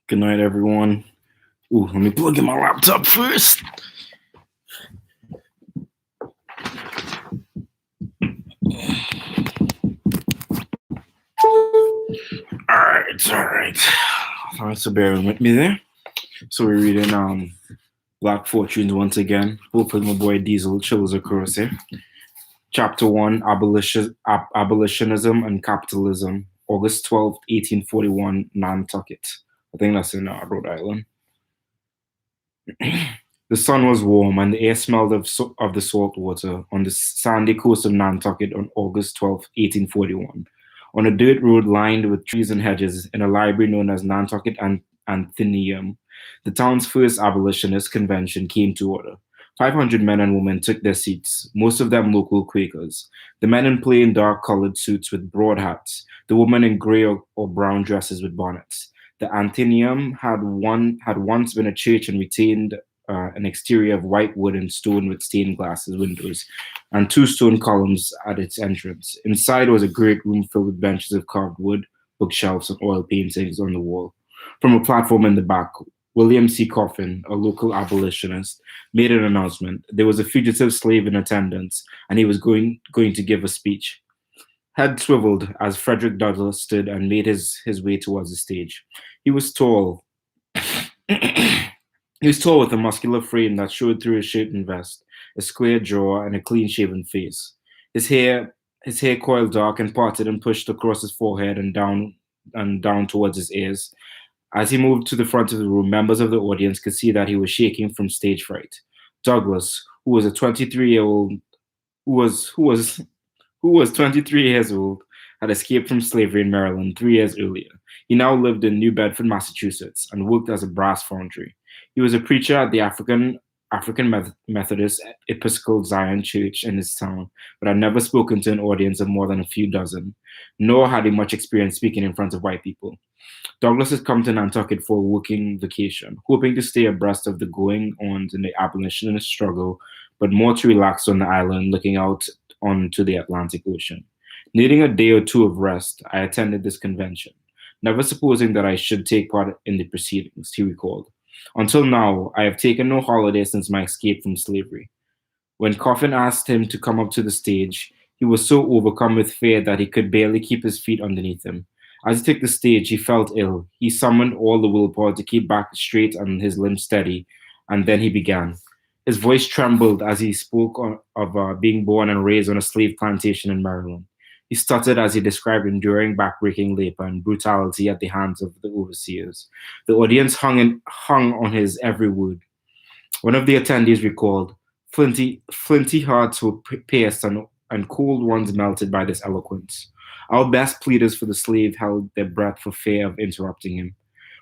Good night, everyone. Ooh, let me plug in my laptop first. All right. Thanks for bearing with me there. So we're reading Black Fortunes once again. Hopefully my boy Diesel chills across here. Chapter 1, Abolitionism and Capitalism, August 12th, 1841, Nantucket. I think that's in Rhode Island. The sun was warm and the air smelled of the salt water on the sandy coast of Nantucket on August 12th, 1841. On a dirt road lined with trees and hedges in a library known as Nantucket Athenaeum, the town's first abolitionist convention came to order. 500 men and women took their seats, most of them local Quakers. The men in plain dark colored suits with broad hats, the women in gray or brown dresses with bonnets. The Athenaeum had once been a church and retained an exterior of white wood and stone with stained glass windows, and two stone columns at its entrance. Inside was a great room filled with benches of carved wood, bookshelves, and oil paintings on the wall. From a platform in the back, William C. Coffin, a local abolitionist, made an announcement. There was a fugitive slave in attendance, and he was going to give a speech. Head swiveled as Frederick Douglass stood and made his way towards the stage. He was tall. He was tall with a muscular frame that showed through his shirt and vest, a square jaw, and a clean-shaven face. His hair coiled dark and parted and pushed across his forehead and down towards his ears. As he moved to the front of the room, members of the audience could see that he was shaking from stage fright. Douglass, who was a 23-year-old, who was 23 years old, had escaped from slavery in Maryland 3 years earlier. He now lived in New Bedford, Massachusetts, and worked as a brass foundry. He was a preacher at the African Methodist Episcopal Zion Church in his town, but had never spoken to an audience of more than a few dozen, nor had he much experience speaking in front of white people. Douglas had come to Nantucket for a working vacation, hoping to stay abreast of the going-ons in the abolitionist struggle, but more to relax on the island, looking out onto the Atlantic Ocean. Needing a day or two of rest, I attended this convention, never supposing that I should take part in the proceedings, he recalled. Until now, I have taken no holiday since my escape from slavery. When Coffin asked him to come up to the stage, he was so overcome with fear that he could barely keep his feet underneath him. As he took the stage, he felt ill. He summoned all the willpower to keep back straight and his limbs steady, and then he began. His voice trembled as he spoke of being born and raised on a slave plantation in Maryland. He stuttered as he described enduring backbreaking labor and brutality at the hands of the overseers. The audience hung on his every word. One of the attendees recalled, flinty hearts were pierced and cold ones melted by this eloquence. Our best pleaders for the slave held their breath for fear of interrupting him.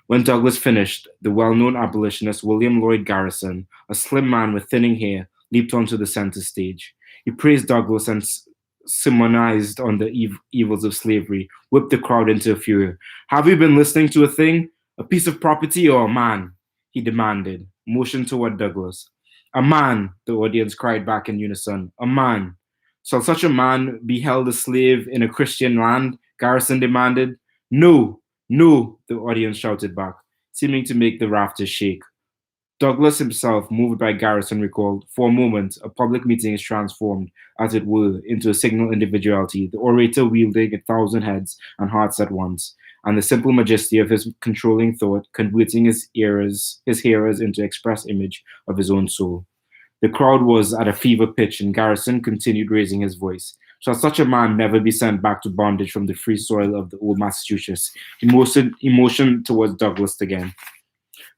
When Douglas finished, the well-known abolitionist William Lloyd Garrison, a slim man with thinning hair, leaped onto the center stage. He praised Douglas and sermonized on the evils of slavery, whipped the crowd into a fury. Have you been listening to a thing? A piece of property or a man? He demanded, motioned toward Douglas. A man, the audience cried back in unison. A man. Shall such a man be held a slave in a Christian land? Garrison demanded. No, no, the audience shouted back, seeming to make the rafters shake. Douglas himself, moved by Garrison, recalled, for a moment, a public meeting is transformed, as it were, into a signal individuality, the orator wielding 1,000 heads and hearts at once, and the simple majesty of his controlling thought, converting his hearers into express image of his own soul. The crowd was at a fever pitch, and Garrison continued raising his voice. Shall such a man never be sent back to bondage from the free soil of the old Massachusetts? He motioned towards Douglas again.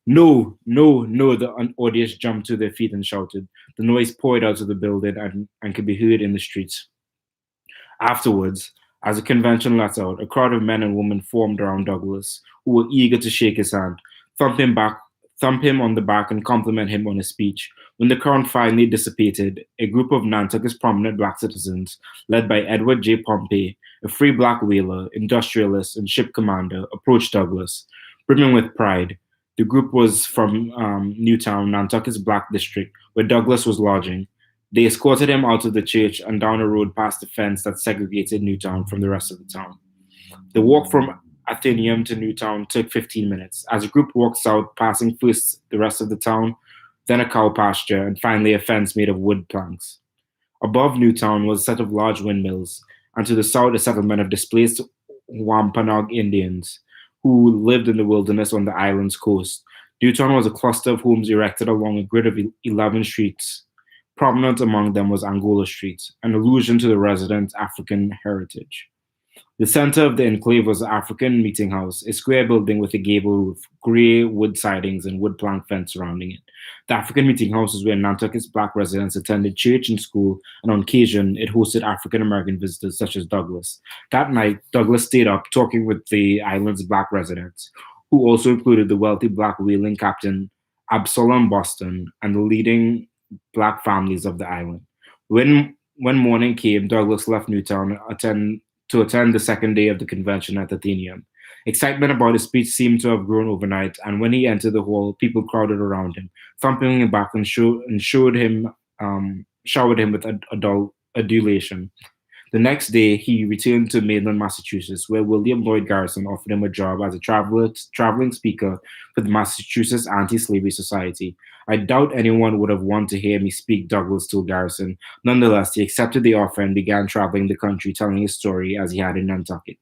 No, no, no, the audience jumped to their feet and shouted. The noise poured out of the building and could be heard in the streets. Afterwards, as the convention let out, a crowd of men and women formed around Douglas, who were eager to shake his hand, thump him on the back, and compliment him on his speech. When the crowd finally dissipated, a group of Nantucket's prominent black citizens, led by Edward J. Pompey, a free black whaler, industrialist, and ship commander, approached Douglas. Brimming with pride, the group was from Newtown, Nantucket's black district, where Douglas was lodging. They escorted him out of the church and down a road past the fence that segregated Newtown from the rest of the town. The walk from Athenaeum to Newtown took 15 minutes. As the group walked south, passing first the rest of the town, then a cow pasture, and finally a fence made of wood planks. Above Newtown was a set of large windmills, and to the south a settlement of displaced Wampanoag Indians who lived in the wilderness on the island's coast. Newtown was a cluster of homes erected along a grid of 11 streets. Prominent among them was Angola Street, an allusion to the residents' African heritage. The center of the enclave was the African Meeting House, a square building with a gable roof, grey wood sidings, and wood plank fence surrounding it. The African Meeting House is where Nantucket's black residents attended church and school, and on occasion, it hosted African American visitors such as Douglas. That night, Douglas stayed up talking with the island's black residents, who also included the wealthy black whaling captain Absalom Boston and the leading black families of the island. When morning came, Douglas left Newtown to attend the second day of the convention at Athenaeum. Excitement about his speech seemed to have grown overnight, and when he entered the hall, people crowded around him, thumping him back and showered him with adulation. The next day, he returned to mainland Massachusetts, where William Lloyd Garrison offered him a job as a traveling speaker for the Massachusetts Anti-Slavery Society. I doubt anyone would have wanted to hear me speak, Douglas told Garrison. Nonetheless, he accepted the offer and began traveling the country telling his story as he had in Nantucket.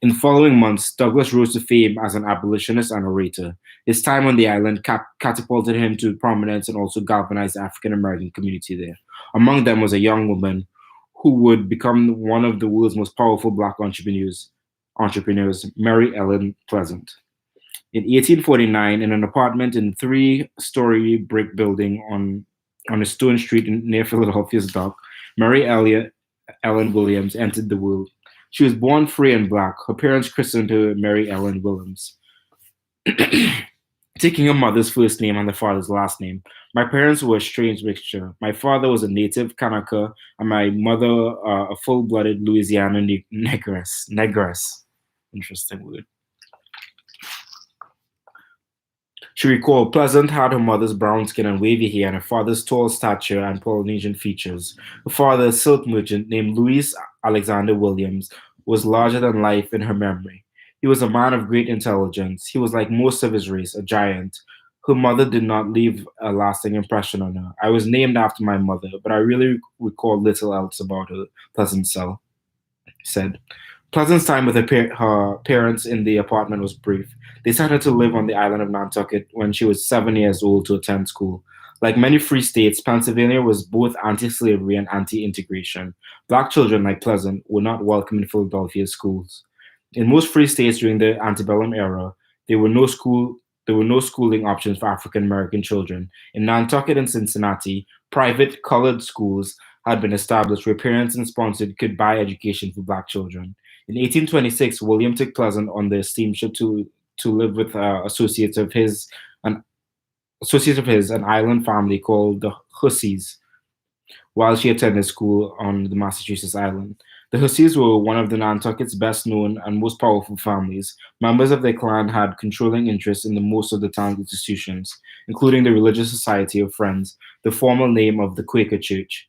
In the following months, Douglas rose to fame as an abolitionist and orator. His time on the island catapulted him to prominence and also galvanized the African American community there. Among them was a young woman who would become one of the world's most powerful black entrepreneurs, Mary Ellen Pleasant. In 1849, in an apartment in a three-story brick building on a stone street near Philadelphia's dock, Mary Ellen Williams entered the world. She was born free and black. Her parents christened her Mary Ellen Williams, taking her mother's first name and her father's last name. My parents were a strange mixture. My father was a native Kanaka, and my mother a full-blooded Louisiana negress. Negress. Interesting word. She recalled Pleasant had her mother's brown skin and wavy hair and her father's tall stature and Polynesian features. Her father, a silk merchant named Louis Alexander Williams, was larger than life in her memory. He was a man of great intelligence. He was like most of his race, a giant. Her mother did not leave a lasting impression on her. I was named after my mother, but I really recall little else about her, Pleasant said. Pleasant's time with her parents in the apartment was brief. They sent her to live on the island of Nantucket when she was 7 years old to attend school. Like many free states, Pennsylvania was both anti-slavery and anti-integration. Black children, like Pleasant, were not welcome in Philadelphia's schools. In most free states during the antebellum era, there were no schooling options for African American children. In Nantucket and Cincinnati, private colored schools had been established where parents and sponsors could buy education for black children. In 1826, William took Pleasant on the steamship to live with an associate of his, an island family called the Hussies, while she attended school on the Massachusetts island. The Hussies were one of the Nantucket's best known and most powerful families. Members of their clan had controlling interests in most of the town's institutions, including the Religious Society of Friends, the formal name of the Quaker Church,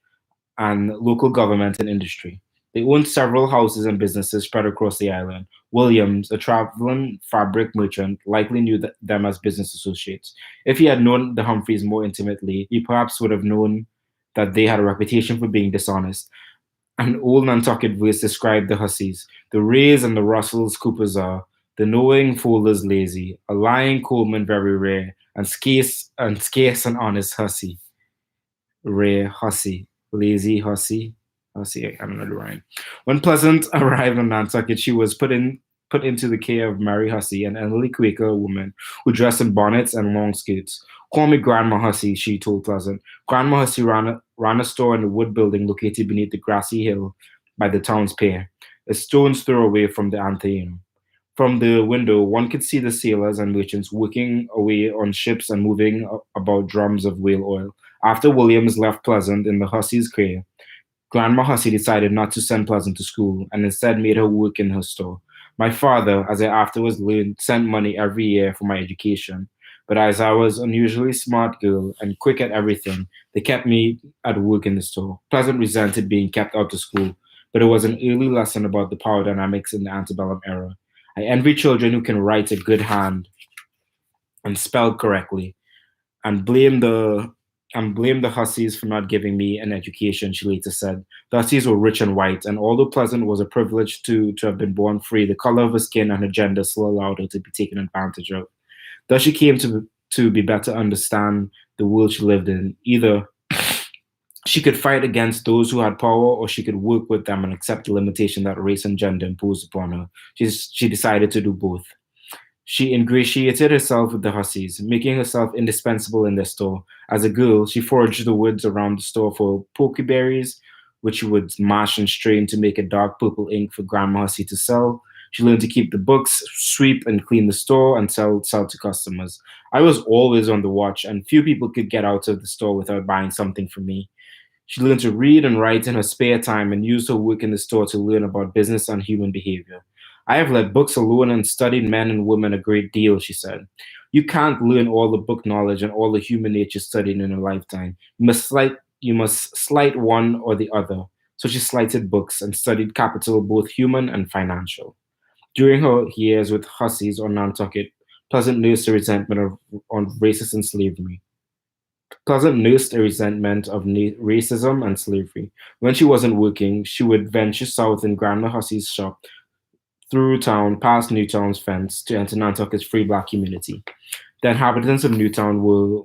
and local government and industry. They owned several houses and businesses spread across the island. Williams, a traveling fabric merchant, likely knew them as business associates. If he had known the Humphreys more intimately, he perhaps would have known that they had a reputation for being dishonest. An old Nantucket verse described the Hussies. The Rays and the Russells Coopers are, the knowing foolers lazy, a lying coalman very rare, and scarce and honest hussy. Rare hussy, lazy hussy. I don't know the rhyme. When Pleasant arrived in Nantucket, she was put into the care of Mary Hussey, an elderly Quaker woman who dressed in bonnets and long skirts. Call me Grandma Hussey, she told Pleasant. Grandma Hussey ran a store in the wood building located beneath the grassy hill by the town's pier, a stone's throw away from the Athenaeum. From the window, one could see the sailors and merchants working away on ships and moving about drums of whale oil. After Williams left Pleasant in the Hussey's care, Grandma Hussey decided not to send Pleasant to school and instead made her work in her store. My father, as I afterwards learned, sent money every year for my education. But as I was an unusually smart girl and quick at everything, they kept me at work in the store. Pleasant resented being kept out of school, but it was an early lesson about the power dynamics in the antebellum era. I envy children who can write a good hand and spell correctly, and blame the Hussies for not giving me an education, she later said. The Hussies were rich and white, and although Pleasant was a privilege to have been born free, the color of her skin and her gender still allowed her to be taken advantage of. Thus she came to be better understand the world she lived in. Either she could fight against those who had power, or she could work with them and accept the limitation that race and gender imposed upon her. She decided to do both. She ingratiated herself with the Hussies, making herself indispensable in their store. As a girl, she foraged the woods around the store for pokeberries, which she would mash and strain to make a dark purple ink for Grandma Hussy to sell. She learned to keep the books, sweep and clean the store, and sell to customers. I was always on the watch, and few people could get out of the store without buying something from me. She learned to read and write in her spare time and used her work in the store to learn about business and human behavior. I have let books alone and studied men and women a great deal, she said. You can't learn all the book knowledge and all the human nature studied in a lifetime. You must slight one or the other. So she slighted books and studied capital, both human and financial. During her years with Hussies on Nantucket, Pleasant nursed a resentment on racist and slavery. Pleasant nursed a resentment of racism and slavery. When she wasn't working, she would venture south in Grandma Hussey's shop through town, past Newtown's fence, to enter Nantucket's free black community. The inhabitants of Newtown were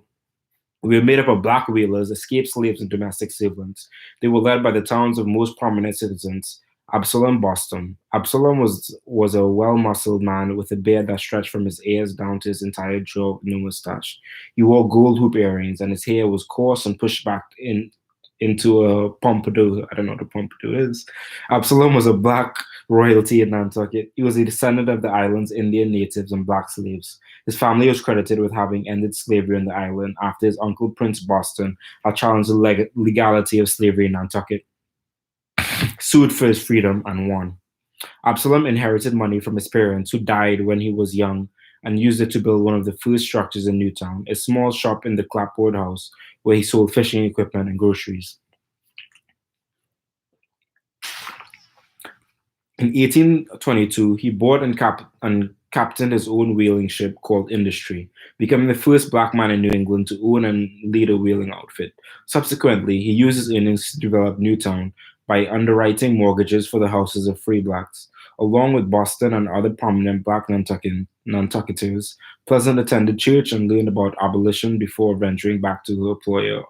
made up of black whalers, escaped slaves, and domestic servants. They were led by the town's most prominent citizens, Absalom Boston. Absalom was a well-muscled man with a beard that stretched from his ears down to his entire jaw with no mustache. He wore gold hoop earrings, and his hair was coarse and pushed back into a pompadour. I don't know what a pompadour is. Absalom was a black royalty in Nantucket. He was a descendant of the island's Indian natives and black slaves. His family was credited with having ended slavery on the island after his uncle Prince Boston had challenged the legality of slavery in Nantucket, sued for his freedom, and won. Absalom inherited money from his parents, who died when he was young, and used it to build one of the first structures in Newtown, a small shop in the clapboard house where he sold fishing equipment and groceries. In 1822, he bought and captained his own whaling ship called Industry, becoming the first black man in New England to own and lead a whaling outfit. Subsequently, he used his earnings to develop Newtown by underwriting mortgages for the houses of free blacks. Along with Boston and other prominent black Nantucketers, Pleasant attended church and learned about abolition before venturing back to her employer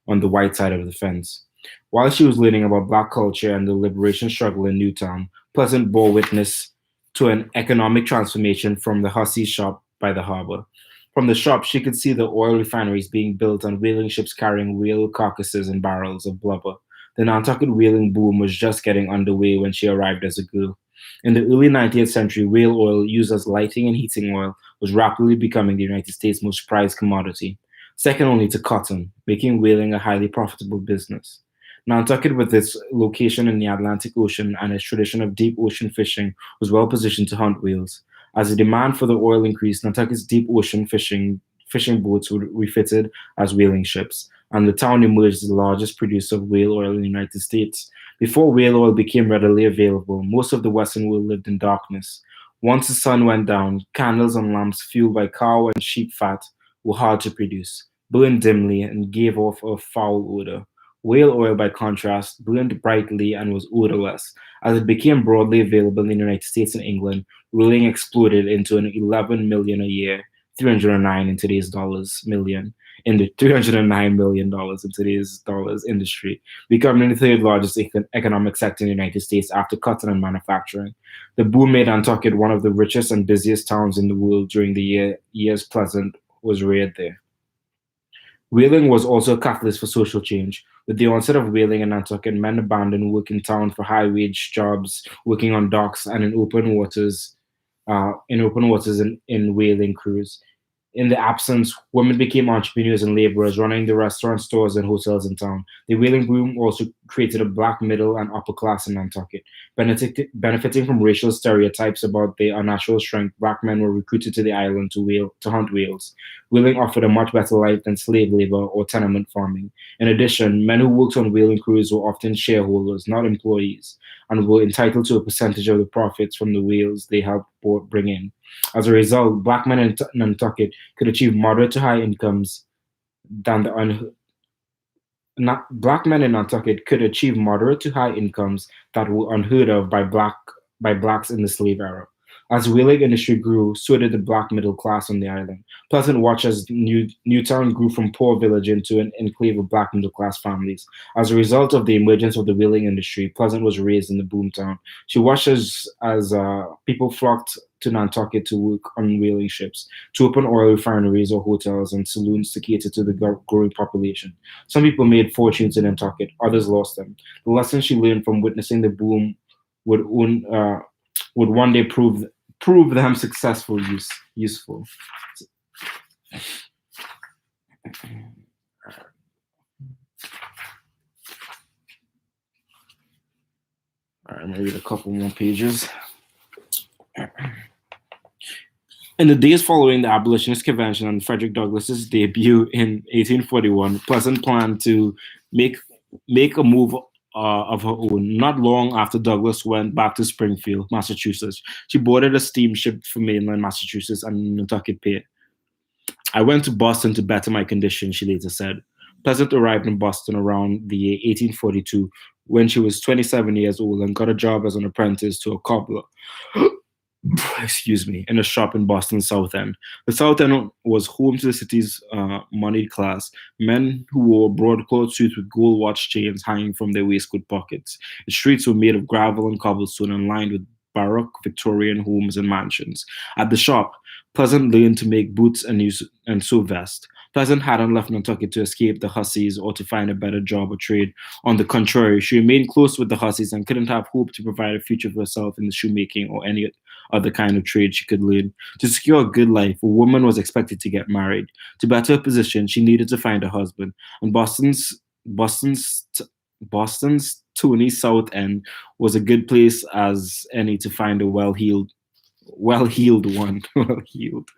on the white side of the fence. While she was learning about black culture and the liberation struggle in Newtown, Pleasant bore witness to an economic transformation from the Hussey shop by the harbor. From the shop, she could see the oil refineries being built and whaling ships carrying whale carcasses and barrels of blubber. The Nantucket whaling boom was just getting underway when she arrived as a girl. In the early 19th century, whale oil, used as lighting and heating oil, was rapidly becoming the United States' most prized commodity, second only to cotton, making whaling a highly profitable business. Nantucket, with its location in the Atlantic Ocean and its tradition of deep ocean fishing, was well positioned to hunt whales. As the demand for the oil increased, Nantucket's deep ocean fishing boats were refitted as whaling ships, and the town emerged as the largest producer of whale oil in the United States. Before whale oil became readily available, most of the Western world lived in darkness. Once the sun went down, candles and lamps fueled by cow and sheep fat were hard to produce, burned dimly, and gave off a foul odor. Whale oil, by contrast, burned brightly and was odorless. As it became broadly available in the United States and England, whaling exploded into an 11 million a year, 309 in today's dollars million, in the $309 million in today's dollars industry, becoming the third largest economic sector in the United States after cotton and manufacturing. The boom made Nantucket one of the richest and busiest towns in the world during the years Pleasant was reared there. Whaling was also a catalyst for social change. With the onset of whaling in Nantucket, men abandoned work in town for high-wage jobs, working on docks and in open waters, in whaling crews. In the absence, women became entrepreneurs and laborers, running the restaurants, stores, and hotels in town. The whaling boom also created a black middle and upper class in Nantucket. Benefiting from racial stereotypes about their unnatural strength, black men were recruited to the island to hunt whales. Whaling offered a much better life than slave labor or tenement farming. In addition, men who worked on whaling crews were often shareholders, not employees, and were entitled to a percentage of the profits from the whales they helped bring in. As a result, black men in Nantucket could achieve moderate to high incomes than the black men in Nantucket could achieve moderate to high incomes that were unheard of by blacks in the slave era. As the whaling industry grew, so did the black middle class on the island. Pleasant watched as Newtown grew from poor village into an enclave of black middle class families. As a result of the emergence of the whaling industry, Pleasant was raised in the boomtown. She watched as people flocked to Nantucket to work on whaling ships, to open oil refineries or hotels and saloons to cater to the growing population. Some people made fortunes in Nantucket, others lost them. The lessons she learned from witnessing the boom would would one day prove them useful. All right, I'm gonna read a couple more pages. In the days following the Abolitionist Convention and Frederick Douglass's debut in 1841, Pleasant planned to make a move of her own. Not long after Douglass went back to Springfield, Massachusetts, she boarded a steamship for mainland Massachusetts and Nantucket Bay. I went to Boston to better my condition, she later said. Pleasant arrived in Boston around the year 1842 when she was 27 years old and got a job as an apprentice to a cobbler. Excuse me, in a shop in Boston's South End. The South End was home to the city's moneyed class, men who wore broadcloth suits with gold watch chains hanging from their waistcoat pockets. The streets were made of gravel and cobblestone and lined with Baroque Victorian homes and mansions. At the shop, Pleasant learned to make boots and sew vests. Pleasant hadn't left Nantucket to escape the hussies or to find a better job or trade. On the contrary, she remained close with the hussies and couldn't have hoped to provide a future for herself in the shoemaking or any other kind of trade she could learn. To secure a good life, a woman was expected to get married. To better her position, she needed to find a husband. And Boston's Tony South End was a good place as any to find a well-heeled one. Well-heeled.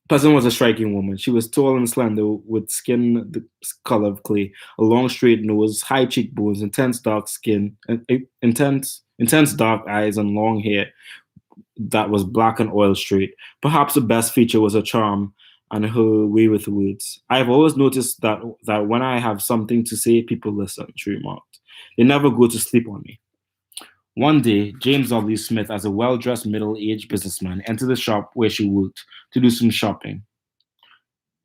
Pleasant was a striking woman. She was tall and slender, with skin the color of clay, a long straight nose, high cheekbones, intense dark skin, intense dark eyes, and long hair that was black and oil straight. Perhaps the best feature was her charm and her way with words. I have always noticed that when I have something to say, people listen, she remarked. They never go to sleep on me. One day, James W. Smith, as a well-dressed middle-aged businessman, entered the shop where she worked to do some shopping.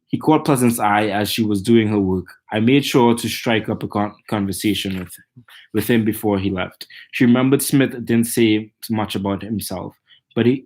He caught Pleasant's eye as she was doing her work. I made sure to strike up a conversation with him before he left. She remembered Smith didn't say much about himself, but he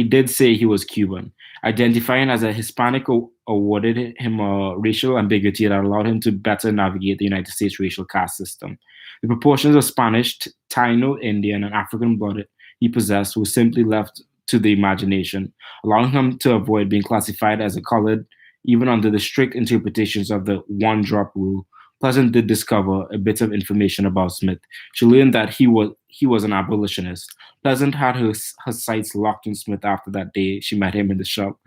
did say he was Cuban. Identifying as a Hispanic awarded him a racial ambiguity that allowed him to better navigate the United States racial caste system. The proportions of Spanish, Taino, Indian, and African blood he possessed were simply left to the imagination, allowing him to avoid being classified as a colored, even under the strict interpretations of the one-drop rule. Pleasant did discover a bit of information about Smith. She learned that he was an abolitionist. Pleasant had her sights locked on Smith after that day she met him in the shop.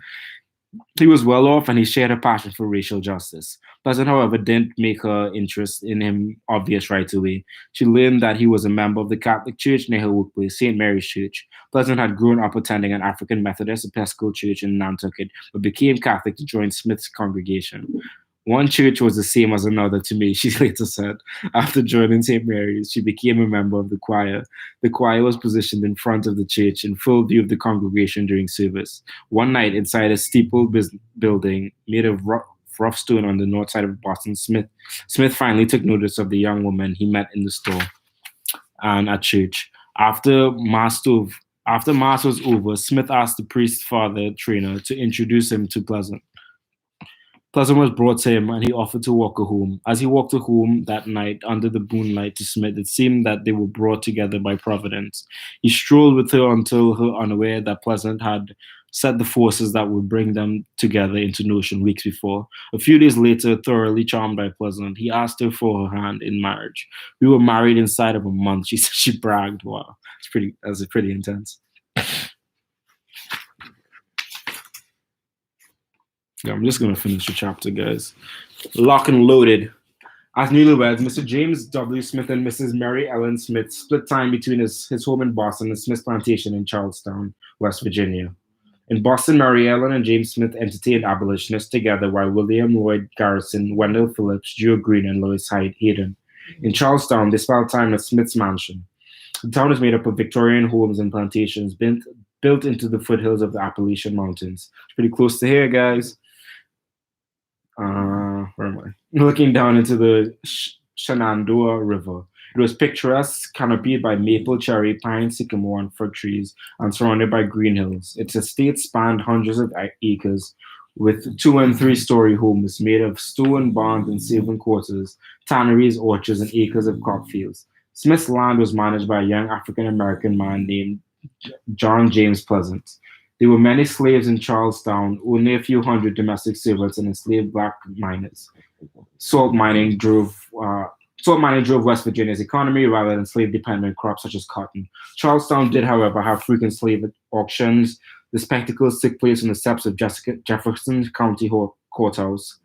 He was well off and he shared a passion for racial justice. Pleasant, however, didn't make her interest in him obvious right away. She learned that he was a member of the Catholic Church near her workplace, St. Mary's Church. Pleasant had grown up attending an African Methodist Episcopal church in Nantucket, but became Catholic to join Smith's congregation. One church was the same as another to me, she later said. After joining St. Mary's, she became a member of the choir. The choir was positioned in front of the church in full view of the congregation during service. One night, inside a steeple building made of rough stone on the north side of Boston, Smith finally took notice of the young woman he met in the store and at church. After Mass was over, Smith asked the priest father trainer to introduce him to Pleasant. Pleasant was brought to him, and he offered to walk her home. As he walked her home that night under the moonlight to Smith, it seemed that they were brought together by Providence. He strolled with her until her unaware that Pleasant had set the forces that would bring them together into motion weeks before. A few days later, thoroughly charmed by Pleasant, he asked her for her hand in marriage. We were married inside of a month. She bragged. Wow, that's pretty intense. Yeah, I'm just gonna finish the chapter, guys. Lock and loaded. As newlyweds, Mr. James W. Smith and Mrs. Mary Ellen Smith split time between his home in Boston and Smith's plantation in Charlestown, West Virginia. In Boston, Mary Ellen and James Smith entertained abolitionists together while William Lloyd Garrison, Wendell Phillips, Joe Green, and Lois Hayden. In Charlestown, they spent time at Smith's mansion. The town is made up of Victorian homes and plantations built into the foothills of the Appalachian Mountains. It's pretty close to here, guys. Where am I? Looking down into the Shenandoah River. It was picturesque, canopied by maple, cherry, pine, sycamore, and fir trees, and surrounded by green hills. Its estate spanned hundreds of acres, with 2- and 3-story homes made of stone barns and servant quarters, tanneries, orchards, and acres of crop fields. Smith's land was managed by a young African American man named John James Pleasant. There were many slaves in Charlestown, only a few hundred domestic servants and enslaved black miners. Salt mining drove West Virginia's economy rather than slave-dependent crops such as cotton. Charlestown did, however, have frequent slave auctions. The spectacles took place on the steps of Jefferson County Courthouse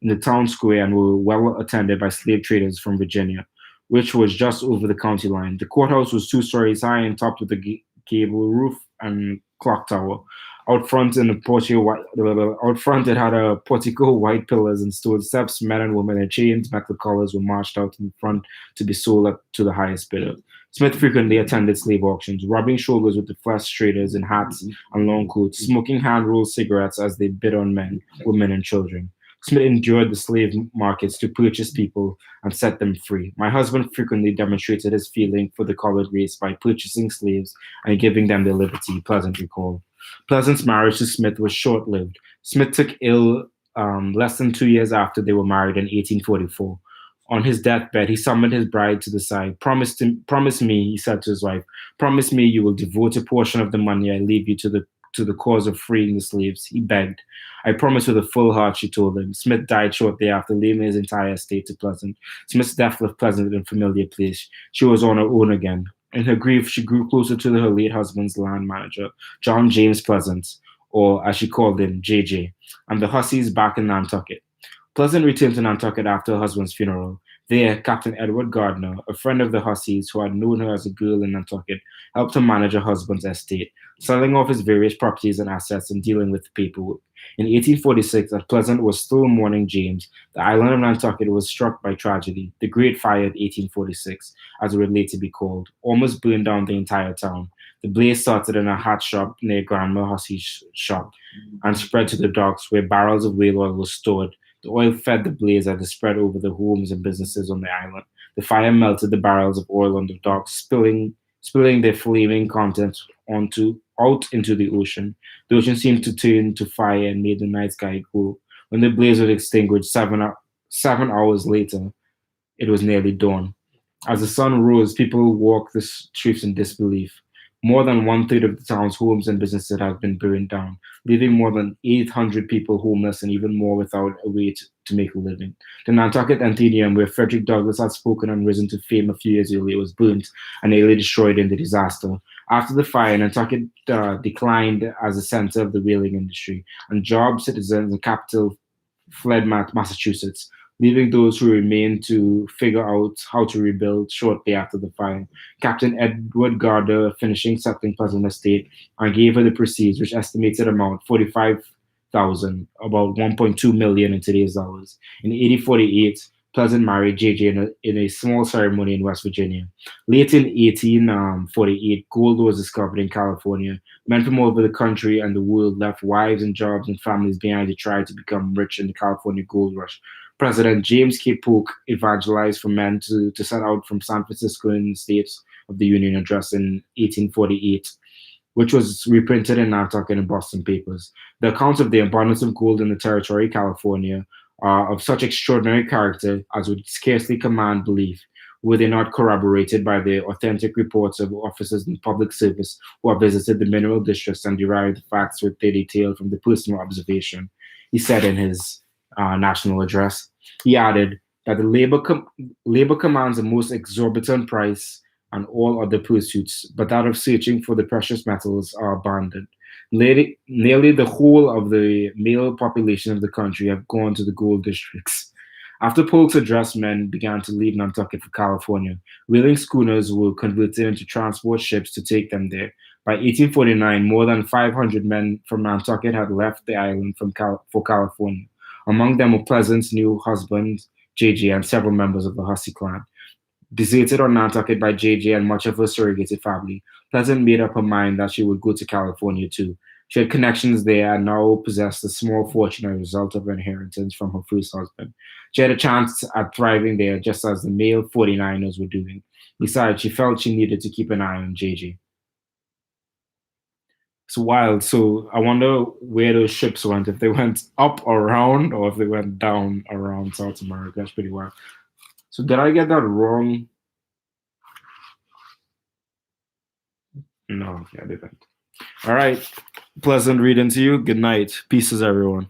in the town square and were well attended by slave traders from Virginia, which was just over the county line. The courthouse was 2 stories high and topped with a gable roof and clock tower. Out front, it had a portico, white pillars, and stone steps. Men and women in chains, metal collars were marched out in front to be sold to the highest bidder. Smith frequently attended slave auctions, rubbing shoulders with the flesh traders in hats and long coats, smoking hand-rolled cigarettes as they bid on men, women, and children. Smith endured the slave markets to purchase people and set them free. My husband frequently demonstrated his feeling for the colored race by purchasing slaves and giving them their liberty, Pleasant recalled. Pleasant's marriage to Smith was short-lived. Smith took ill less than 2 years after they were married in 1844. On his deathbed, he summoned his bride to the side. Promise me, he said to his wife, promise me you will devote a portion of the money I leave you to the cause of freeing the slaves, he begged. I promise with a full heart, she told him. Smith died shortly after, leaving his entire estate to Pleasant. Smith's death left Pleasant in a familiar place. She was on her own again. In her grief, she grew closer to her late husband's land manager, John James Pleasant, or as she called him, JJ, and the Hussies back in Nantucket. Pleasant returned to Nantucket after her husband's funeral. There, Captain Edward Gardner, a friend of the Hussies who had known her as a girl in Nantucket, helped her manage her husband's estate, selling off his various properties and assets and dealing with the paperwork. In 1846, as Pleasant was still mourning James, the island of Nantucket was struck by tragedy. The Great Fire of 1846, as it would later be called, almost burned down the entire town. The blaze started in a hat shop near Grandma Hussey's shop and spread to the docks where barrels of whale oil were stored. The oil fed the blaze as it spread over the homes and businesses on the island. The fire melted the barrels of oil on the docks, spilling their flaming contents out into the ocean. The ocean seemed to turn to fire and made the night sky glow. When the blaze was extinguished 7 hours later, it was nearly dawn. As the sun rose, people walked the streets in disbelief. More than 1/3 of the town's homes and businesses have been burned down, leaving more than 800 people homeless and even more without a way to make a living. The Nantucket Athenaeum, where Frederick Douglass had spoken and risen to fame a few years earlier, was burnt and nearly destroyed in the disaster. After the fire, Nantucket declined as a center of the whaling industry, and job citizens and capital fled Massachusetts, leaving those who remained to figure out how to rebuild shortly after the fire. Captain Edward Gardner finishing settling Pleasant Estate and gave her the proceeds, which estimated amount 45,000, about 1.2 million in today's dollars. In 1848, Pleasant married JJ in a small ceremony in West Virginia. Late in 1848, gold was discovered in California. Men from all over the country and the world left wives and jobs and families behind to try to become rich in the California gold rush. President James K. Polk evangelized for men to set out from San Francisco in the States of the Union address in 1848, which was reprinted in Nantucket and Boston papers. The accounts of the abundance of gold in the territory, California, are of such extraordinary character as would scarcely command belief. were they not corroborated by the authentic reports of officers in public service who have visited the mineral districts and derived the facts which they detailed from the personal observation, he said in his national address. He added that the labor commands the most exorbitant price on all other pursuits, but that of searching for the precious metals are abandoned. Nearly the whole of the male population of the country have gone to the gold districts. After Polk's address, men began to leave Nantucket for California. Whaling schooners were converted into transport ships to take them there. By 1849, more than 500 men from Nantucket had left the island for California. Among them were Pleasant's new husband, J.J., and several members of the Hussey clan. Deserted on Nantucket by J.J. and much of her surrogated family, Pleasant made up her mind that she would go to California too. She had connections there and now possessed a small fortune as a result of inheritance from her first husband. She had a chance at thriving there just as the male 49ers were doing. Besides, she felt she needed to keep an eye on JJ. It's wild. So I wonder where those ships went, if they went up around or if they went down around South America. That's pretty wild. So did I get that wrong? No, I didn't. All right. Pleasant reading to you. Good night. Pieces, everyone.